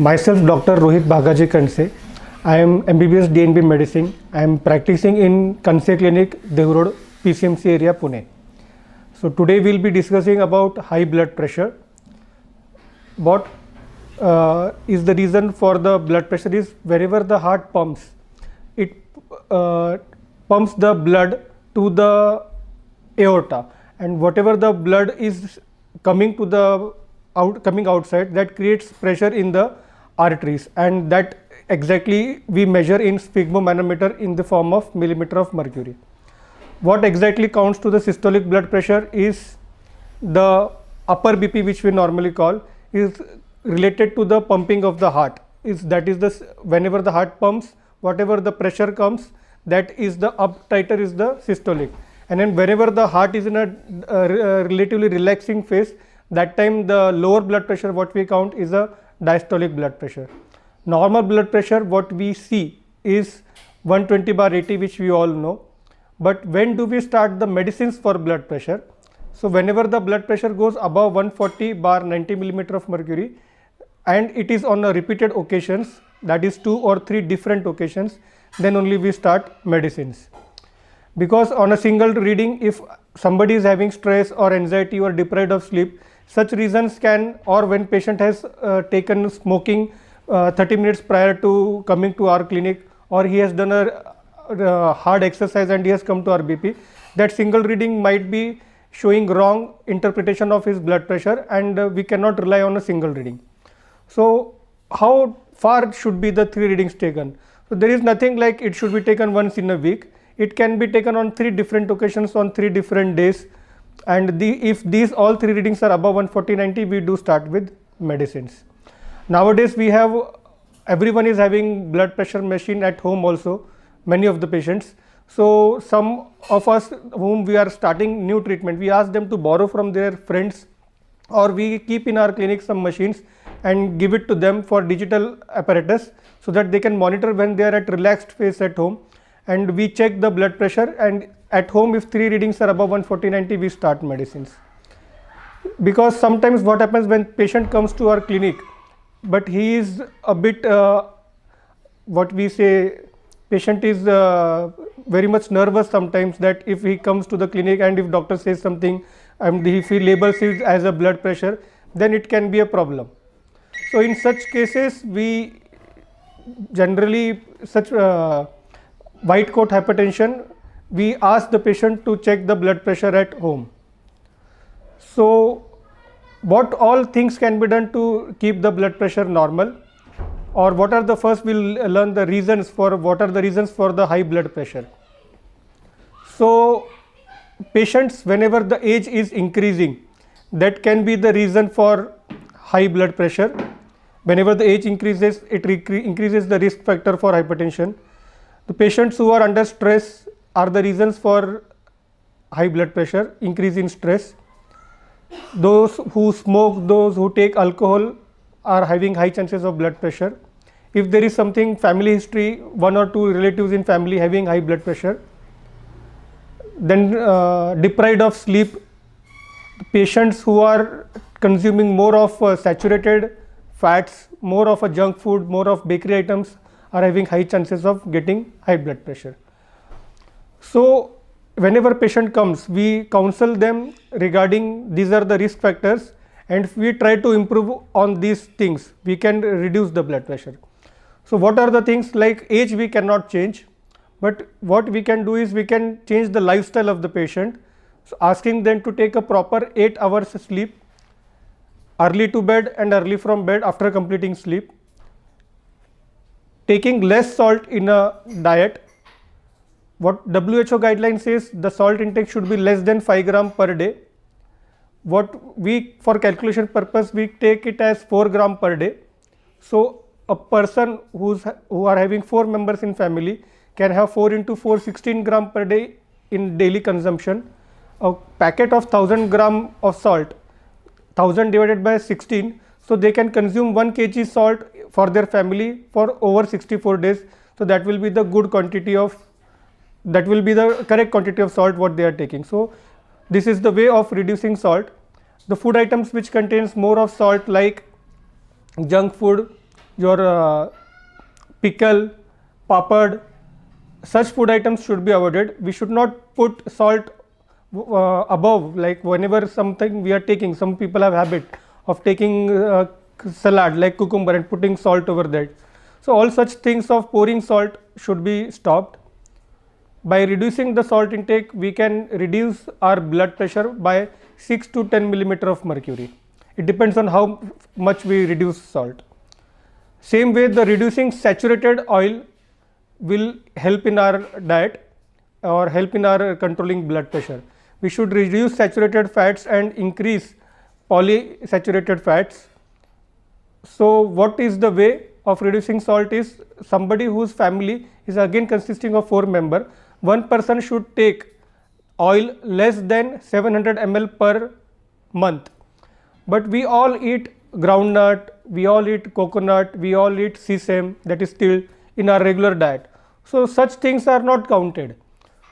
Myself, Dr. Rohit Bhagaji Kanse. I am MBBS DNB Medicine. I am practicing in Kanse Clinic, Dev Road, PCMC area, Pune. So today we'll be discussing about high blood pressure. What is the reason for the blood pressure is wherever the heart pumps, it pumps the blood to the aorta, and whatever the blood is coming to the coming outside, that creates pressure in the arteries, and that exactly we measure in sphygmomanometer in the form of millimeter of mercury. What exactly counts to the systolic blood pressure is the upper BP, which we normally call, is related to the pumping of the heart. That is the whenever the heart pumps, whatever the pressure comes, that is the up titer is the systolic. And then whenever the heart is in a relatively relaxing phase, that time the lower blood pressure what we count is a diastolic blood pressure. Normal blood pressure what we see is 120/80, which we all know. But when do we start the medicines for blood pressure? So whenever the blood pressure goes above 140/90 millimeter of mercury, and it is on a repeated occasions, that is 2 or 3 different occasions, then only we start medicines. Because on a single reading, if somebody is having stress or anxiety or deprived of sleep, such reasons can, or when patient has taken smoking 30 minutes prior to coming to our clinic, or he has done a hard exercise and he has come to our BP, that single reading might be showing wrong interpretation of his blood pressure, and we cannot rely on a single reading. So how far should be the 3 readings taken? So there is nothing like it should be taken once in a week. It can be taken on 3 different occasions on 3 different days, and if these all 3 readings are above 140/90, we do start with medicines. Nowadays we have, everyone is having blood pressure machine at home also, many of the patients. So some of us whom we are starting new treatment, we ask them to borrow from their friends, or we keep in our clinic some machines and give it to them for digital apparatus, so that they can monitor when they are at relaxed phase at home, and we check the blood pressure, and at home if 3 readings are above 140/90, we start medicines. Because sometimes what happens when patient comes to our clinic, but he is a bit what we say, patient is very much nervous sometimes, that if he comes to the clinic and if doctor says something and if he labels it as a blood pressure, then it can be a problem. So in such cases, we generally, such white coat hypertension, we ask the patient to check the blood pressure at home. So what all things can be done to keep the blood pressure normal, or what are the, first we'll learn the reasons for, what are the reasons for the high blood pressure. So patients, whenever the age is increasing, that can be the reason for high blood pressure. Whenever the age increases, it increases the risk factor for hypertension. The patients who are under stress are the reasons for high blood pressure, increase in stress. Those who smoke, those who take alcohol are having high chances of blood pressure. If there is something family history, 1 or 2 relatives in family having high blood pressure, then deprived of sleep, patients who are consuming more of saturated fats, more of a junk food, more of bakery items, are having high chances of getting high blood pressure. So whenever patient comes, we counsel them regarding these are the risk factors, and if we try to improve on these things, we can reduce the blood pressure. So what are the things? Like age we cannot change, but what we can do is we can change the lifestyle of the patient. So asking them to take a proper 8 hours sleep, early to bed and early from bed after completing sleep, taking less salt in a diet. What WHO guideline says, the salt intake should be less than 5 gram per day. What we, for calculation purpose, we take it as 4 gram per day. So a person who are having 4 members in family can have 4 into 4, 16 gram per day in daily consumption. A packet of 1000 gram of salt, 1000 divided by 16, so they can consume 1 kg salt for their family for over 64 days. So that will be the good quantity of, that will be the correct quantity of salt what they are taking. So this is the way of reducing salt. The food items which contains more of salt, like junk food, your pickle, papad, such food items should be avoided. We should not put salt above, like whenever something we are taking, some people have habit of taking salad like cucumber and putting salt over that. So all such things of pouring salt should be stopped. By reducing the salt intake, we can reduce our blood pressure by 6 to 10 millimeter of mercury. It depends on how much we reduce salt. Same way, the reducing saturated oil will help in our diet or help in our controlling blood pressure. We should reduce saturated fats and increase polysaturated fats. So what is the way of reducing salt is, somebody whose family is again consisting of 4 members, one person should take oil less than 700 ml per month. But we all eat groundnut, we all eat coconut, we all eat sesame, that is still in our regular diet. So such things are not counted.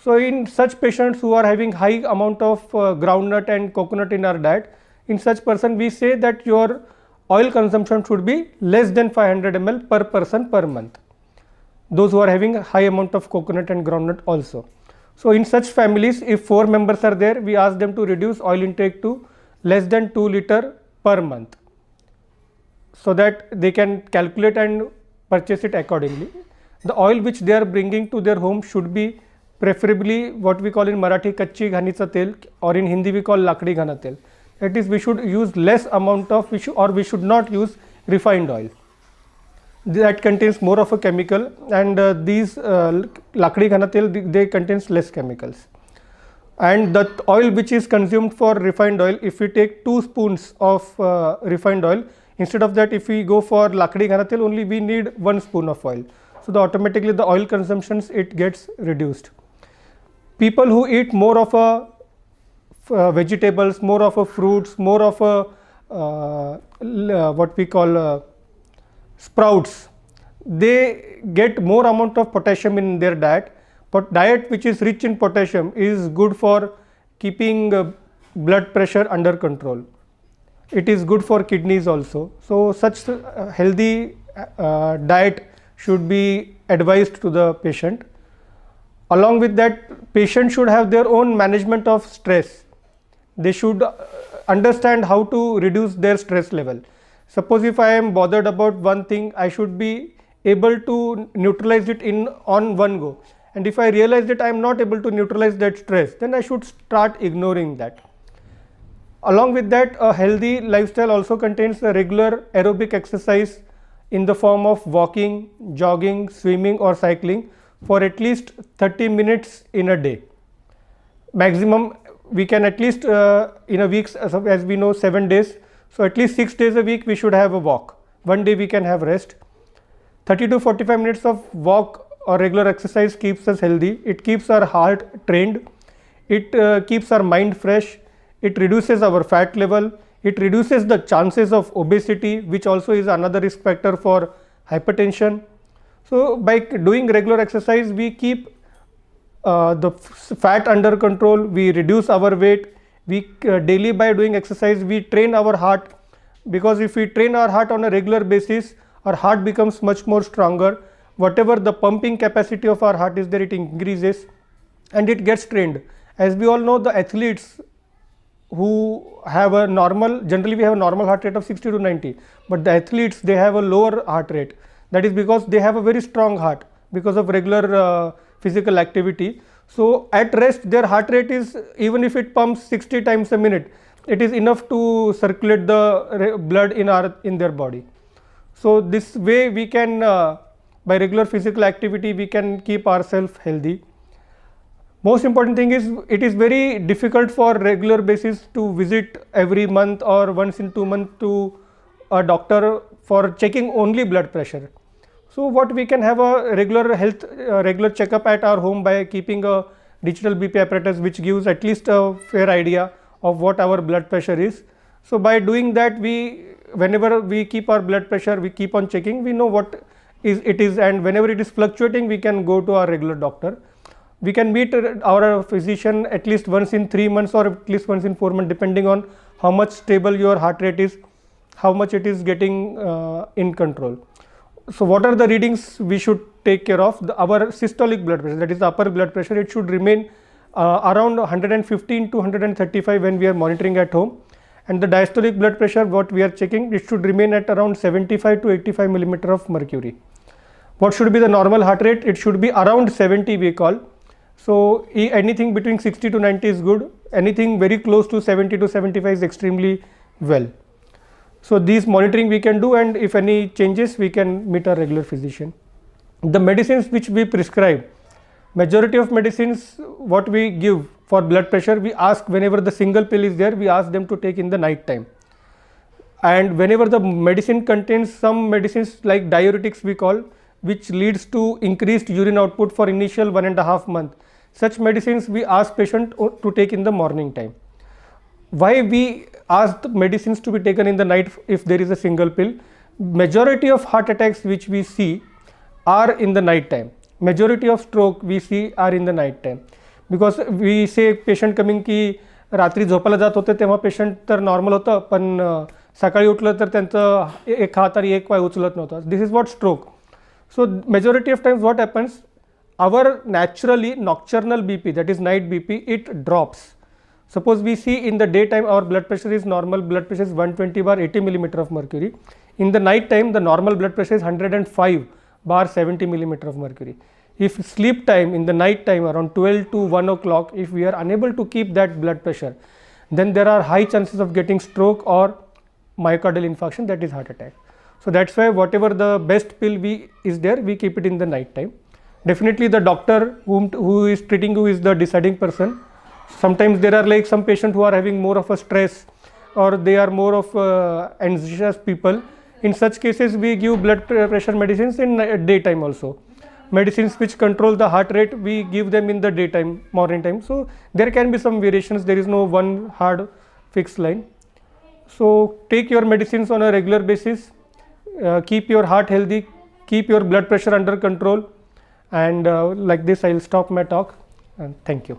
So in such patients who are having high amount of groundnut and coconut in our diet, in such person we say that your oil consumption should be less than 500 ml per person per month. Those who are having a high amount of coconut and groundnut also. So in such families, if 4 members are there, we ask them to reduce oil intake to less than 2 liter per month, so that they can calculate and purchase it accordingly. The oil which they are bringing to their home should be preferably what we call in Marathi kachi ghanicha tel, or in Hindi we call lakdi ghana tel. That is, we should use less amount of, we should not use refined oil that contains more of a chemical, and these lakdi ghana tel, they contains less chemicals. And the oil which is consumed for refined oil, if we take 2 spoons of refined oil, instead of that if we go for lakdi ghana tel, only we need 1 spoon of oil. So automatically the oil consumptions, it gets reduced. People who eat more of a vegetables, more of a fruits, more of a what we call sprouts, they get more amount of potassium in their diet. But diet which is rich in potassium is good for keeping blood pressure under control. It is good for kidneys also. So such healthy diet should be advised to the patient. Along with that, patient should have their own management of stress. They should understand how to reduce their stress level. Suppose if I am bothered about one thing, I should be able to neutralize it on one go. And if I realize that I am not able to neutralize that stress, then I should start ignoring that. Along with that, a healthy lifestyle also contains a regular aerobic exercise in the form of walking, jogging, swimming or cycling for at least 30 minutes in a day. Maximum we can at least in a week, as we know, 7 days. So at least 6 days a week we should have a walk. One day we can have rest. 30 to 45 minutes of walk or regular exercise keeps us healthy. It keeps our heart trained. It keeps our mind fresh. It reduces our fat level. It reduces the chances of obesity, which also is another risk factor for hypertension. So by doing regular exercise, we keep the fat under control. We reduce our weight. We daily, by doing exercise, we train our heart, because if we train our heart on a regular basis, our heart becomes much more stronger. Whatever the pumping capacity of our heart is there, it increases and it gets trained. As we all know, the athletes who have a normal, generally we have a normal heart rate of 60 to 90, but the athletes, they have a lower heart rate. That is because they have a very strong heart because of regular physical activity. So at rest, their heart rate is, even if it pumps 60 times a minute, it is enough to circulate the blood in their body. So this way we can, by regular physical activity, we can keep ourselves healthy. Most important thing is, it is very difficult for regular basis to visit every month or once in 2 months to a doctor for checking only blood pressure. So what we can have a regular checkup at our home by keeping a digital BP apparatus which gives at least a fair idea of what our blood pressure is. So by doing that, whenever we keep our blood pressure, we keep on checking, we know what it is, and whenever it is fluctuating, we can go to our regular doctor. We can meet our physician at least once in 3 months or at least once in 4 months, depending on how much stable your heart rate is, how much it is getting in control. So what are the readings we should take care of? Our systolic blood pressure, that is the upper blood pressure, it should remain around 115 to 135 when we are monitoring at home. And the diastolic blood pressure, what we are checking, it should remain at around 75 to 85 millimeter of mercury. What should be the normal heart rate? It should be around 70 we call. So anything between 60 to 90 is good. Anything very close to 70 to 75 is extremely well. So these monitoring we can do, and if any changes we can meet our regular physician. The medicines which we prescribe, majority of medicines what we give for blood pressure, we ask whenever the single pill is there, we ask them to take in the night time. And whenever the medicine contains some medicines like diuretics we call, which leads to increased urine output for initial 1.5 months, such medicines we ask patient to take in the morning time. Why we ask the medicines to be taken in the night if there is a single pill? Majority of heart attacks which we see are in the night time. Majority of stroke we see are in the night time. Because we say patient coming की रात्री झोपायला जात होते तेव्हा patient तर normal होतं, पण सकाळी उठलं तर त्यांचं एक हात आणि एक पाय उचलत नव्हता. This is what stroke. So majority of times what happens, our naturally nocturnal BP, that is night BP, it drops. Suppose we see in the daytime our blood pressure is normal, blood pressure is 120/80 millimeter of mercury. In the night time the normal blood pressure is 105/70 millimeter of mercury. If sleep time in the night time around 12 to 1 o'clock, if we are unable to keep that blood pressure, then there are high chances of getting stroke or myocardial infarction, that is heart attack. So that's why whatever the best pill is there, we keep it in the night time. Definitely the doctor who is treating you is the deciding person. Sometimes there are like some patients who are having more of a stress, or they are more of anxious people. In such cases we give blood pressure medicines in daytime also. Medicines which control the heart rate, we give them in the daytime, morning time. So there can be some variations, there is no one hard fixed line. So take your medicines on a regular basis. Keep your heart healthy, keep your blood pressure under control, and like this I will stop my talk, and thank you.